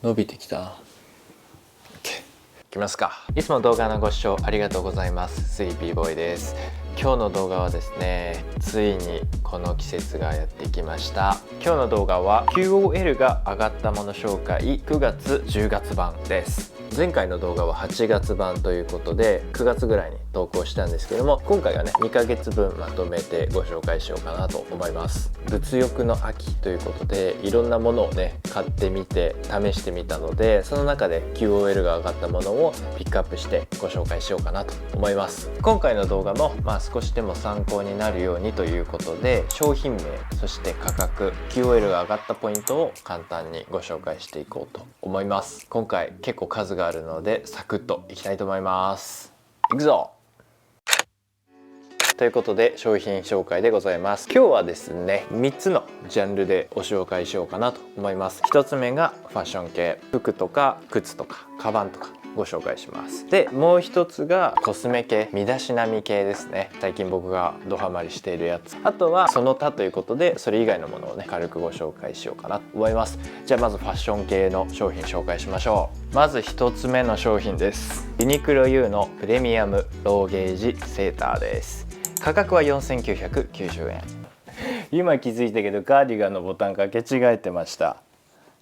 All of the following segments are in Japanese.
伸びてきた。いきますか。いつも動画のご視聴ありがとうございます。スリーピーボーイです。今日の動画はですね、ついにこの季節がやってきました。今日の動画は QOL が上がったもの紹介9月10月版です。前回の動画は8月版ということで9月ぐらいに投稿したんですけども、今回はね2ヶ月分まとめてご紹介しようかなと思います。物欲の秋ということでいろんなものをね買ってみて試してみたので、その中で QOL が上がったものをピックアップしてご紹介しようかなと思います。今回の動画も少しでも参考になるようにということで、商品名そして価格 QOL が上がったポイントを簡単にご紹介していこうと思います。今回結構数があるのでサクッといきたいと思います。いくぞ。ということで商品紹介でございます。今日はですね3つのジャンルでご紹介しようかなと思います。1つ目がファッション系、服とか靴とかカバンとかご紹介します。でもう一つがコスメ系、身だしなみ系ですね。最近僕がドハマりしているやつ。あとはその他ということでそれ以外のものをね軽くご紹介しようかなと思います。じゃあまずファッション系の商品紹介しましょう。まず1つ目の商品です。ユニクロ U のプレミアムローゲージセーターです。価格は4990円。今気づいたけどカーディガンのボタン掛け違えてました。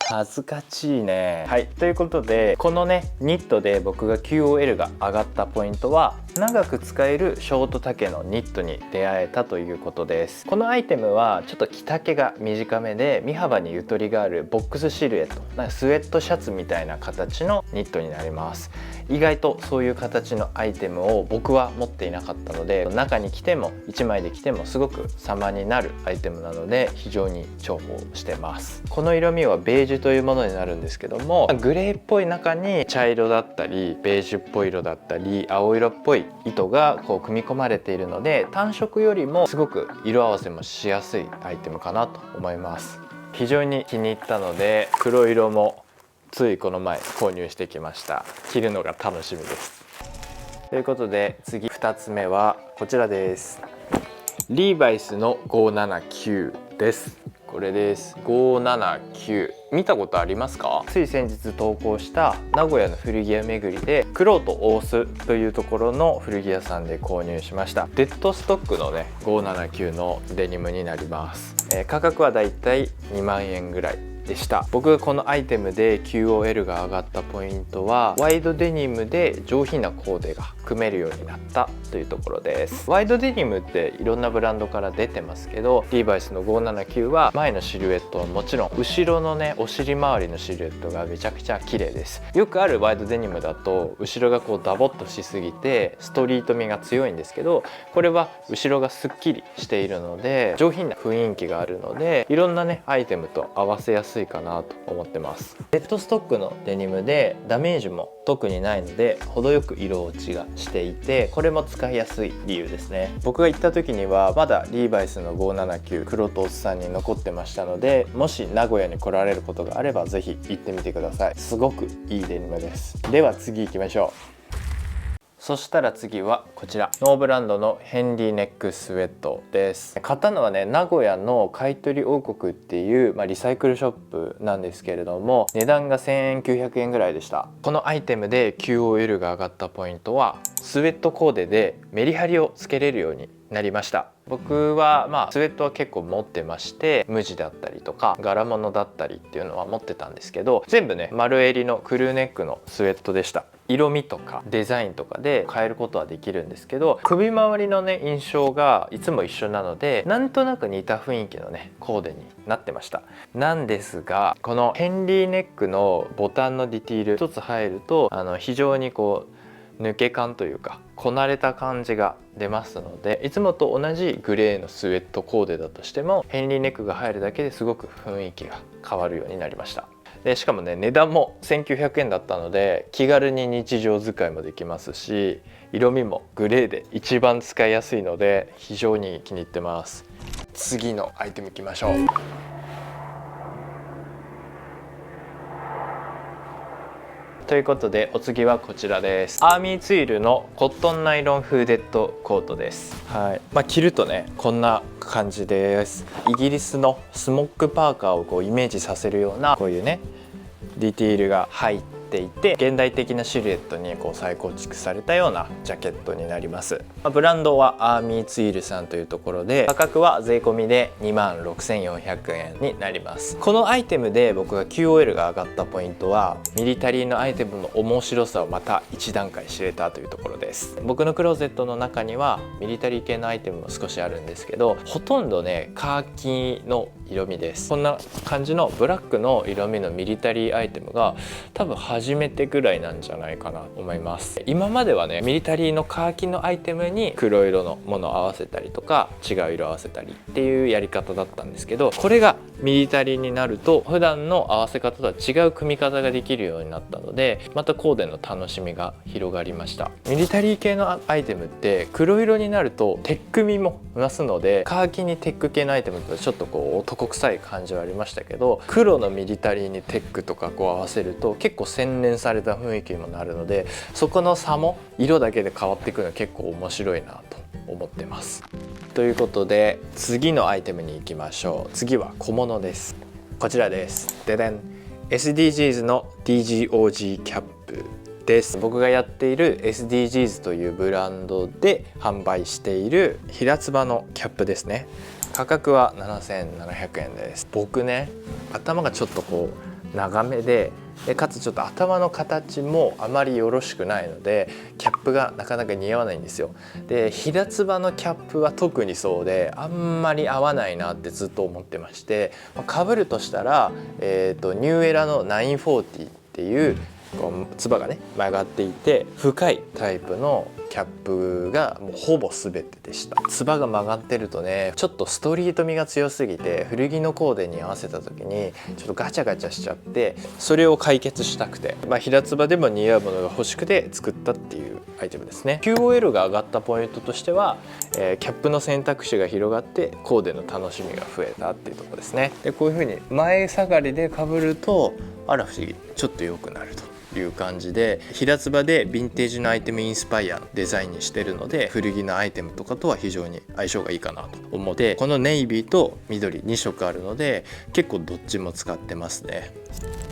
恥ずかしいね。はい、ということでこのねニットで僕が QOL が上がったポイントは、長く使えるショート丈のニットに出会えたということです。このアイテムはちょっと着丈が短めで身幅にゆとりがあるボックスシルエット、なんかスウェットシャツみたいな形のニットになります。意外とそういう形のアイテムを僕は持っていなかったので、中に着ても1枚で着てもすごく様になるアイテムなので非常に重宝してます。この色味はベージュというものになるんですけども、グレーっぽい中に茶色だったりベージュっぽい色だったり青色っぽい糸がこう組み込まれているので、単色よりもすごく色合わせもしやすいアイテムかなと思います。非常に気に入ったので黒色もついこの前購入してきました。着るのが楽しみです。ということで次2つ目はこちらです。リーバイスの579です。これです。579見たことありますか？つい先日投稿した名古屋の古着屋巡りでクロート大須というところの古着屋さんで購入しました。デッドストックのね579のデニムになります。価格はだいたい2万円ぐらいでした。僕がこのアイテムで QOL が上がったポイントは、ワイドデニムで上品なコーデが組めるようになったというところです。ワイドデニムっていろんなブランドから出てますけど、リーバイスの579は前のシルエットはもちろん後ろのねお尻周りのシルエットがめちゃくちゃ綺麗です。よくあるワイドデニムだと後ろがこうダボっとしすぎてストリート味が強いんですけど、これは後ろがすっきりしているので上品な雰囲気があるので、いろんなねアイテムと合わせやすいかなと思ってます。デッドストックのデニムでダメージも特にないので程よく色落ちがしていて、これも使いやすい理由ですね。僕が行った時にはまだリーバイスの579黒とおっさんに残ってましたので、もし名古屋に来られることがあればぜひ行ってみてください。すごくいいデニムです。では次行きましょう。そしたら次はこちらノーブランドのヘンリーネックスウェットです。買ったのはね名古屋の買取王国っていう、リサイクルショップなんですけれども、値段が1900円ぐらいでした。このアイテムで QOL が上がったポイントは、スウェットコーデでメリハリをつけれるようになりました。僕はスウェットは結構持ってまして、無地だったりとか柄物だったりっていうのは持ってたんですけど、全部ね丸襟のクルーネックのスウェットでした。色味とかデザインとかで変えることはできるんですけど、首周りのね印象がいつも一緒なので、なんとなく似た雰囲気のねコーデになってました。なんですがこのヘンリーネックのボタンのディティール一つ入ると非常にこう抜け感というかこなれた感じが出ますので、いつもと同じグレーのスウェットコーデだとしてもヘンリーネックが入るだけですごく雰囲気が変わるようになりました。でしかもね値段も1900円だったので気軽に日常使いもできますし、色味もグレーで一番使いやすいので非常に気に入ってます。次のアイテムいきましょう。ということでお次はこちらです。アーミーツイルのコットンナイロンフーデッドコートです。はい、着るとねこんな感じです。イギリスのスモックパーカーをこうイメージさせるようなこういうねディティールが入っていて、現代的なシルエットにこう再構築されたようなジャケットになります。ブランドはアーミーツイルさんというところで、価格は税込みで26,400円になります。このアイテムで僕が QOL が上がったポイントは、ミリタリーのアイテムの面白さをまた一段階知れたというところです。僕のクローゼットの中にはミリタリー系のアイテムも少しあるんですけど、ほとんどねカーキの色味です。こんな感じのブラックの色味のミリタリーアイテムが多分初めてぐらいなんじゃないかなと思います。今まではねミリタリーのカーキのアイテムに黒色のものを合わせたりとか違う色を合わせたりっていうやり方だったんですけど、これがミリタリーになると普段の合わせ方とは違う組み方ができるようになったので、またコーデの楽しみが広がりました。ミリタリー系のアイテムって黒色になるとテック味も増すので、カーキにテック系のアイテムとちょっとこう男臭い感じはありましたけど、黒のミリタリーにテックとかこう合わせると結構洗練された雰囲気にもなるので、そこの差も色だけで変わってくるのは結構面白いなと思ってます。ということで次のアイテムに行きましょう。次は小物です。こちらです。ででん SDGs の DGOG キャップです。僕がやっている SDGs というブランドで販売している平つばのキャップですね。価格は7,700円です。僕ね頭がちょっとこう長めでかつちょっと頭の形もあまりよろしくないのでキャップがなかなか似合わないんですよ。で平つばのキャップは特にそうであんまり合わないなってずっと思ってまして、かぶるとしたら、ニューエラの940っていうこうつばがね曲がっていて深いタイプのキャップがもうほぼ全てでした。つばが曲がってるとねちょっとストリート味が強すぎて古着のコーデに合わせた時にちょっとガチャガチャしちゃって、それを解決したくて、平つばでも似合うものが欲しくて作ったっていうアイテムですね。 QOL が上がったポイントとしては、キャップの選択肢が広がってコーデの楽しみが増えたっていうところですね。でこういう風に前下がりで被るとあら不思議ちょっと良くなるという感じで、平つばでヴィンテージのアイテムインスパイアのデザインにしてるので古着のアイテムとかとは非常に相性がいいかなと思って、このネイビーと緑2色あるので結構どっちも使ってますね。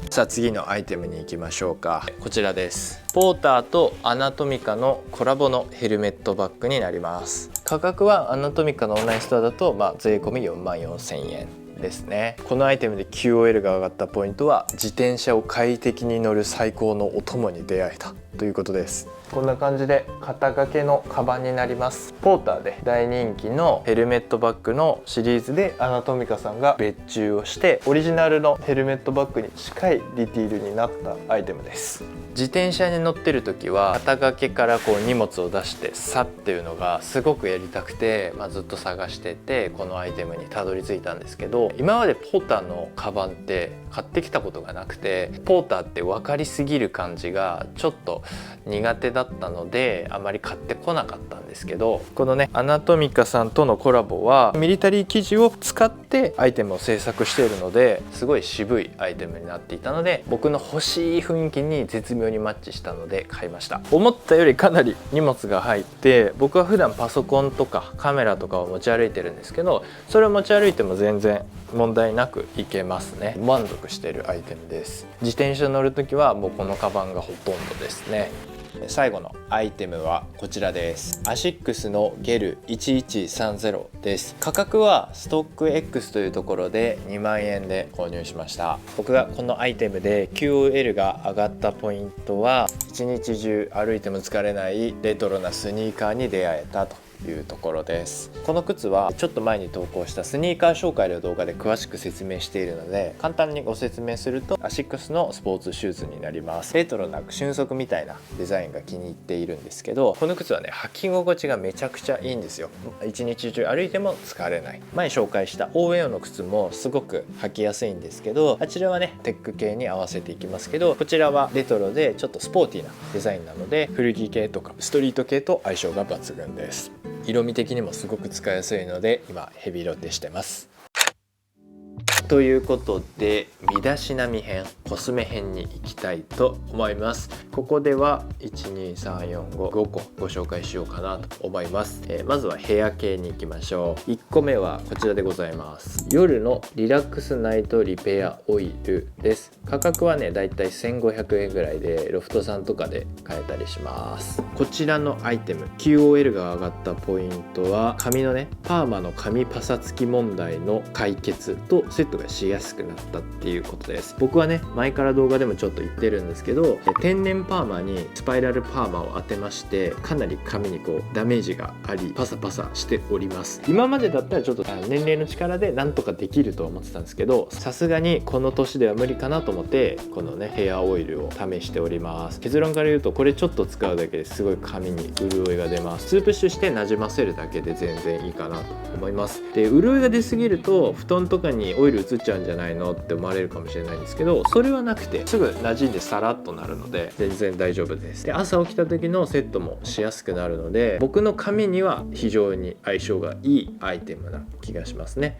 さあ次のアイテムに行きましょうか。こちらです。ポーターとアナトミカのコラボのヘルメットバッグになります。価格はアナトミカのオンラインストアだと税込み44,000円ですね。このアイテムで QOL が上がったポイントは自転車を快適に乗る最高のお供に出会えたということです。こんな感じで肩掛けのカバンになります。ポーターで大人気のヘルメットバッグのシリーズでアナトミカさんが別注をしてオリジナルのヘルメットバッグに近いディティールになったアイテムです。自転車に乗ってる時は肩掛けからこう荷物を出してさっていうのがすごくやりたくて、ずっと探しててこのアイテムにたどり着いたんですけど、今までポーターのカバンって買ってきたことがなくて、ポーターって分かりすぎる感じがちょっと苦手だったのであまり買ってこなかったんですけど、このねアナトミカさんとのコラボはミリタリー生地を使ってアイテムを制作しているのですごい渋いアイテムになっていたので、僕の欲しい雰囲気に絶妙にマッチしたので買いました。思ったよりかなり荷物が入って、僕は普段パソコンとかカメラとかを持ち歩いてるんですけど、それを持ち歩いても全然問題なくいけますね。満足しているアイテムです。自転車乗るときはもうこのカバンがほとんどですね。最後のアイテムはこちらです。アシックスのゲル1130です。価格はストック X というところで2万円で購入しました。僕がこのアイテムで QOL が上がったポイントは、一日中歩いても疲れないレトロなスニーカーに出会えたというところです。この靴はちょっと前に投稿したスニーカー紹介の動画で詳しく説明しているので、簡単にご説明するとアシックスのスポーツシューズになります。レトロな瞬足みたいなデザインが気に入っているんですけど、この靴はね履き心地がめちゃくちゃいいんですよ。一日中歩いても疲れない。前紹介したオーウェイの靴もすごく履きやすいんですけど、あちらはねテック系に合わせていきますけど、こちらはレトロでちょっとスポーティーなデザインなので古着系とかストリート系と相性が抜群です。色味的にもすごく使いやすいので今ヘビロテしてます。ということで身だしなみ編、コスメ編に行きたいと思います。ここでは12345個ご紹介しようかなと思います。まずはヘア系に行きましょう。1個目はこちらでございます。夜のリラックスナイトリペアオイルです。価格はねだいたい1500円ぐらいでロフトさんとかで買えたりします。こちらのアイテム QOL が上がったポイントは髪のねパーマの髪パサつき問題の解決とセットがしやすくなったっていうことです。僕はね前から動画でもちょっと言ってるんですけど、天然パーマにスパイラルパーマを当てましてかなり髪にこうダメージがありパサパサしております。今までだったらちょっと年齢の力でなんとかできると思ってたんですけど、さすがにこの年では無理かなと思ってこのねヘアオイルを試しております。結論から言うとこれちょっと使うだけですごい髪に潤いが出ます。2プッシュしてなじませるだけで全然いいかなと思います。で潤いが出すぎると布団とかにオイル移っちゃうんじゃないのって思われるかもしれないんですけど、それはなくてすぐ馴染んでサラッとなるので全然大丈夫です。で朝起きた時のセットもしやすくなるので僕の髪には非常に相性がいいアイテムな気がしますね。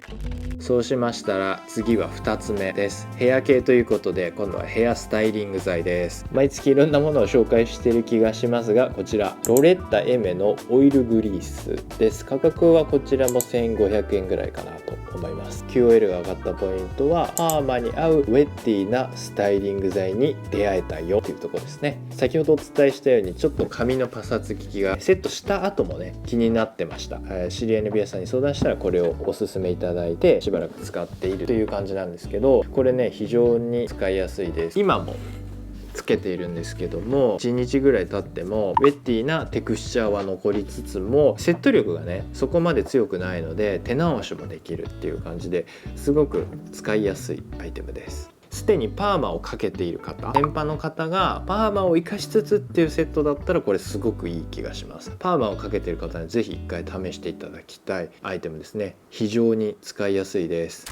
そうしましたら次は2つ目です。ヘア系ということで今度はヘアスタイリング剤です。毎月いろんなものを紹介している気がしますが、こちらロレッタエメのオイルグリースです。価格はこちらも1500円ぐらいかなと思います。 QOL が上がったポイントはパーマに合うウェッティなスタイリング剤に出会えたよというところですね。先ほどお伝えしたようにちょっと髪のパサつきがセットした後もね気になってました。知り合いの美容師さんに相談したらこれをおすすめいただいてしばらく使っているという感じなんですけど、これね非常に使いやすいです。今もつけているんですけども1日ぐらい経ってもウェッティなテクスチャーは残りつつもセット力がねそこまで強くないので手直しもできるっていう感じですごく使いやすいアイテムです。すでにパーマをかけている方、天パの方がパーマを生かしつつっていうセットだったらこれすごくいい気がします。パーマをかけている方にぜひ一回試していただきたいアイテムですね。非常に使いやすいです。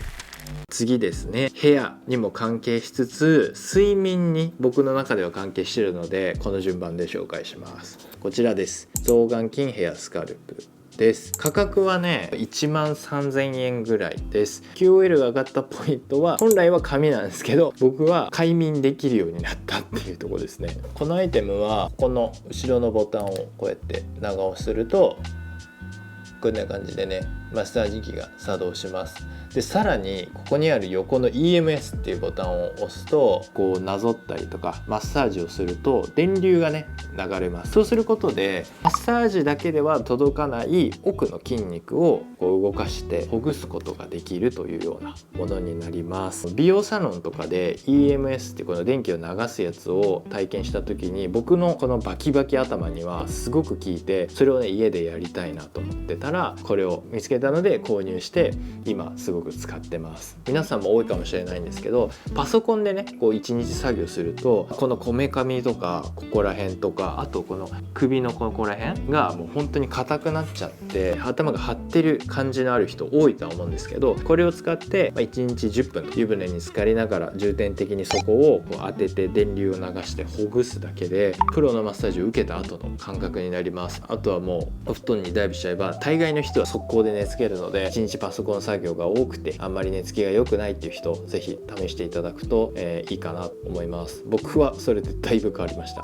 次ですね、ヘアにも関係しつつ睡眠に僕の中では関係しているのでこの順番で紹介します。こちらです。双眼筋ヘアスカルプです。価格はね1万3000円ぐらいです。 QOL が上がったポイントは本来は紙なんですけど僕は快眠できるようになったっていうところですね。このアイテムはこの後ろのボタンをこうやって長押しするとこんな感じでねマッサージ機が作動します。でさらにここにある横の EMS っていうボタンを押すとこうなぞったりとかマッサージをすると電流がね流れます。そうすることでマッサージだけでは届かない奥の筋肉をこう動かしてほぐすことができるというようなものになります。美容サロンとかで EMS ってこの電気を流すやつを体験した時に僕のこのバキバキ頭にはすごく効いて、それをね家でやりたいなと思ってたらこれを見つけたので購入して今すごく使ってます。皆さんも多いかもしれないんですけどパソコンでねこう一日作業するとこのこめかみとかここら辺とかあとこの首のここら辺がもう本当に硬くなっちゃって頭が張ってる感じのある人多いとは思うんですけど、これを使って1日10分湯船に浸かりながら重点的にそこをこう当てて電流を流してほぐすだけでプロのマッサージを受けた後の感覚になります。あとはもうお布団にダイブしちゃえば大概の人は速攻で寝つけるので1日パソコン作業が多くてあんまり寝つきが良くないっていう人ぜひ試していただくと、いいかなと思います。僕はそれでだいぶ変わりました。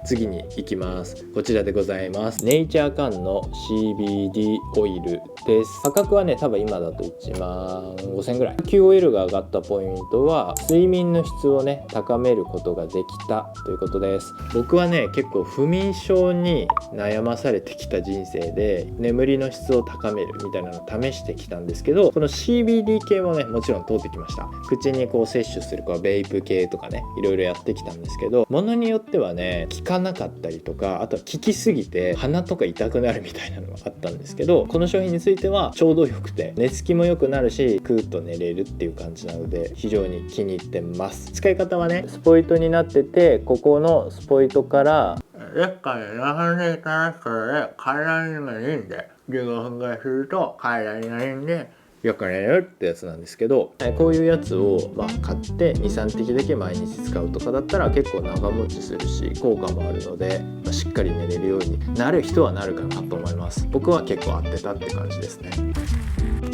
次に行きます。こちらでございます。ネイチャーカンの CBD オイルです。価格はね多分今だと1万5000円ぐらい。 QOL が上がったポイントは睡眠の質をね高めることができたということです。僕はね結構不眠症に悩まされてきた人生で眠りの質を高めるみたいなのを試してきたんですけど、この CBD 系もねもちろん通ってきました。口にこう摂取するベイプ系とかねいろいろやってきたんですけど、ものによってはね効かなかったりとか、あとは効きすぎて鼻とか痛くなるみたいなのがあったんですけど、この商品についてはちょうどよくて寝つきも良くなるしクーッと寝れるっていう感じなので非常に気に入ってます。使い方はねスポイトになってて、ここのスポイトから1回流れていただくことで体にもいいんで15分ぐらいすると体にもいいんでよく寝るってやつなんですけど、こういうやつを買って 2,3 滴だけ毎日使うとかだったら結構長持ちするし効果もあるので、しっかり寝れるようになる人はなるかなと思います。僕は結構合ってたって感じですね。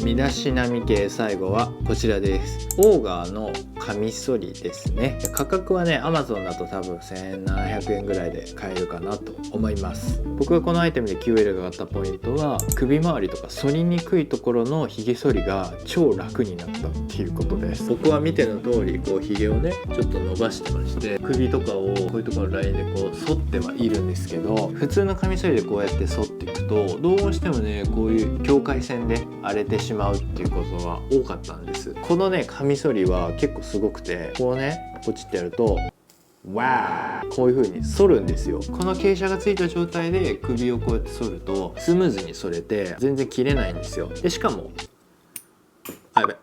身だしなみ系、最後はこちらです。オーガーのカミソリですね。価格はね Amazon だと多分1700円ぐらいで買えるかなと思います。僕がこのアイテムで QL が上がったポイントは、首周りとか反りにくいところのひげ剃りが超楽になったっていうことです。僕は見ての通りこうひげをねちょっと伸ばしてまして、首とかをこういうところのラインでこう反ってはいるんですけど、普通のカミソリでこうやって反っていくとどうしてもねこういう境界線で荒れてしまうっていうことは多かったんです。このねカミソリは結構すごくて、こうねポチってやるとわー、こういう風に反るんですよ。この傾斜がついた状態で首をこうやって反るとスムーズに反れて全然切れないんですよ。でしかもやべ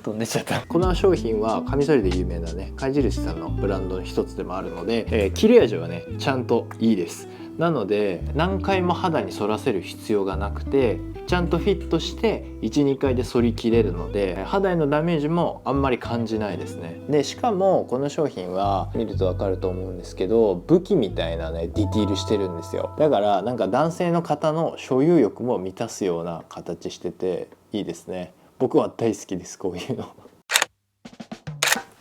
飛んでっちゃった。この商品はカミソリで有名なね貝印さんのブランドの一つでもあるので、切れ味はねちゃんといいです。なので何回も肌に反らせる必要がなくて、ちゃんとフィットして 1,2 回で反り切れるので、肌へのダメージもあんまり感じないですね。でしかもこの商品は見ると分かると思うんですけど、武器みたいなねディティールしてるんですよ。だからなんか男性の方の所有欲も満たすような形してていいですね。僕は大好きです、こういうの。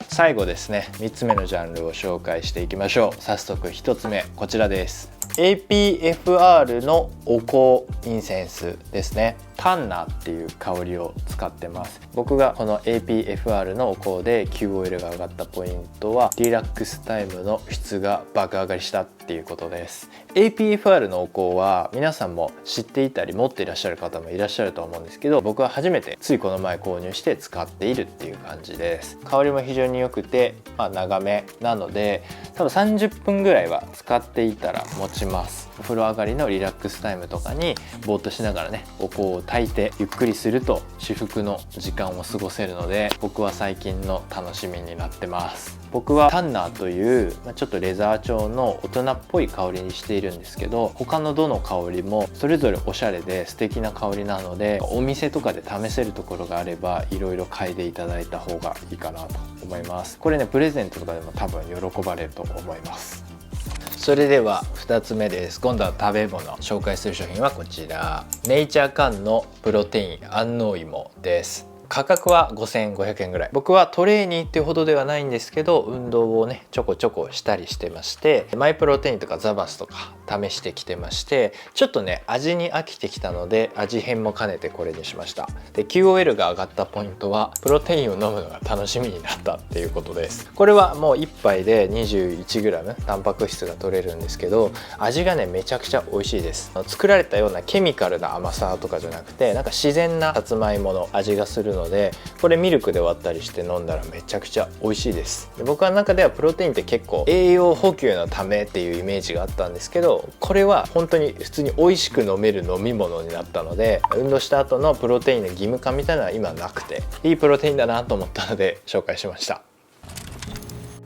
最後ですね、3つ目のジャンルを紹介していきましょう。早速1つ目こちらです。 APFR のお香インセンスですね。タンナーっていう香りを使ってます。僕がこの APFR のお香で QOL が上がったポイントは、リラックスタイムの質が爆上がりしたっていうことです。 APFR のお香は皆さんも知っていたり持っていらっしゃる方もいらっしゃると思うんですけど、僕は初めてついこの前購入して使っているっていう感じです。香りも非常に良くて、長めなので多分30分ぐらいは使っていたら持ちます。お風呂上がりのリラックスタイムとかにぼーっとしながらねお香を焚いてゆっくりすると至福の時間を過ごせるので、僕は最近の楽しみになってます。僕はタンナーというちょっとレザー調の大人っぽい香りにしているんですけど、他のどの香りもそれぞれおしゃれで素敵な香りなので、お店とかで試せるところがあればいろいろ嗅いでいただいた方がいいかなと思います。これねプレゼントとかでも多分喜ばれると思います。それでは2つ目です。今度は食べ物紹介する商品はこちら、ネイチャーカンのプロテイン安納芋です。価格は5500円ぐらい。僕はトレーニーっていうほどではないんですけど、運動をねちょこちょこしたりしてまして、マイプロテインとかザバスとか試してきてまして、ちょっとね味に飽きてきたので味変も兼ねてこれにしました。で QOL が上がったポイントは、プロテインを飲むのが楽しみになったっていうことです。これはもう1杯で 21g タンパク質が取れるんですけど、味がねめちゃくちゃ美味しいです。作られたようなケミカルな甘さとかじゃなくて、なんか自然なさつまいもの味がするので、これミルクで割ったりして飲んだらめちゃくちゃ美味しいです。で僕の中ではプロテインって結構栄養補給のためっていうイメージがあったんですけど、これは本当に普通に美味しく飲める飲み物になったので、運動した後のプロテインの義務化みたいなのは今なくて、いいプロテインだなと思ったので紹介しました。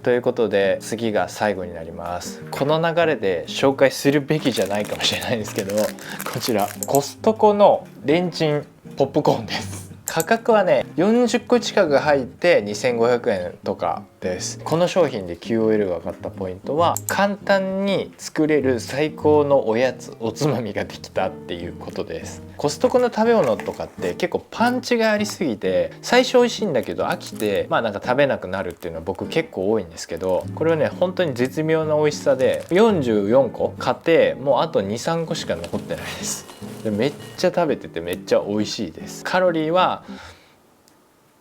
ということで次が最後になります。この流れで紹介するべきじゃないかもしれないんですけど、こちらコストコのレンチンポップコーンです。価格はね40個近く入って2500円とかです。この商品で QOL が上がったポイントは、簡単に作れる最高のおやつおつまみができたっていうことです。コストコの食べ物とかって結構パンチがありすぎて、最初美味しいんだけど飽きてなんか食べなくなるっていうのは僕結構多いんですけど、これはね本当に絶妙な美味しさで、44個買ってもうあと 2,3 個しか残ってないです。でめっちゃ食べててめっちゃ美味しいです。カロリーは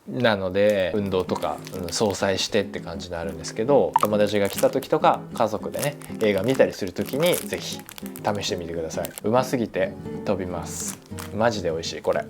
なので運動とか相殺してって感じになるんですけど、友達が来た時とか家族でね映画見たりする時にぜひ試してみてください。うますぎて飛びます。マジで美味しいこれ。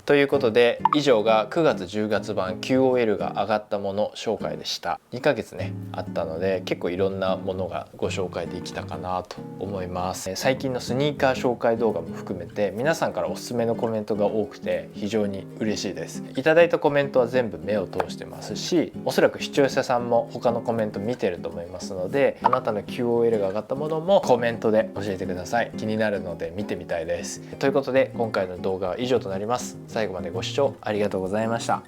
ということで以上が9月10月版 QOL が上がったもの紹介でした。2ヶ月ねあったので結構いろんなものがご紹介できたかなと思います。最近のスニーカー紹介動画も含めて皆さんからおすすめのコメントが多くて非常に嬉しいです。いただいたコメントは全部目を通してますし、おそらく視聴者さんも他のコメント見てると思いますので、あなたの QOL が上がったものもコメントで教えてください。気になるので見てみたいです。ということで今回の動画は以上となります。最後までご視聴ありがとうございました。